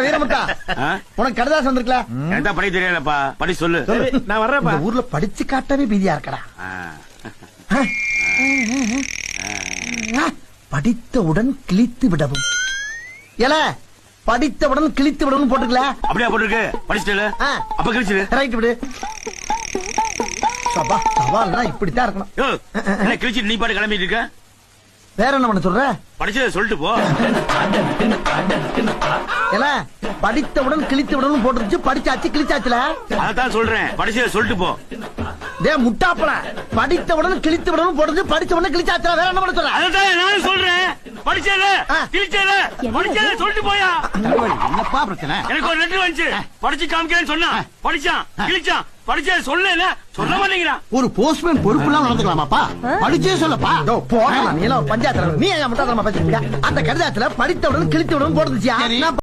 வீரமுட்டா உனக்கு கடிதாசம் வந்திருக்கல? எனக்கு படிக்க தெரியலப்பா. படி சொல்லு. நான் வர்றேன். ஊர்ல படிச்சு காட்டவே பீதியா இருக்கடா. படித்தவுடன் கிழித்து விடவும். ஏல படித்தவுடன் கிழித்து விடவும் போட்டுக்கல. அப்படியா போட்டுருக்கு? படிச்சுட்டு அப்ப கிழிச்சிடு. ரைட் விடு. சவால்னா இப்படித்தான் இருக்கணும். கிழிச்சிட்டு நீ பாட்டு கிளம்பிட்டு இருக்க. வேற என்ன பண்ண சொல்ற? படிச்சத சொல்லிட்டு போ. ஏல படித்தவுடன் கிழித்து விடவும் போட்டுருச்சு. படிச்சாச்சு கிழிச்சாச்சுல. அதான் சொல்றேன். படிச்சத சொல்லிட்டு போ. டே முட்டாப்பல, படித்தவுடன் கிழித்து விடவும் போட்டுருச்சு. படிச்ச உடனே கிழிச்சாச்சுல. வேற என்ன பண்ண சொல்ற? அதான் நானும் சொல்றேன். படிச்சத கிழிச்சத படிச்சத சொல்லிட்டு போயா. என்னப்பா பிரச்சனை? எனக்கு ஒரு லெட்டர் வந்துச்சு. படிச்சு காமிக்கிறேன்னு சொன்னா படிச்சான் கிழிச்சான். படிச்சத சொல்ல சொல்ல மாட்டேங்கிறான். ஒரு போஸ்ட்மேன் பொறுப்புலாம் நடந்துக்கலாமாப்பா? படிச்சே சொல்லப்பா. போடலாம். நீ எல்லாம் பஞ்சாயத்துல நீ முட்டாத்தனமா பேசுறீங்க. அந்த கடிதத்துல படித்தவுடன் கிழித்து விடவும் போட்டுருச்சியா?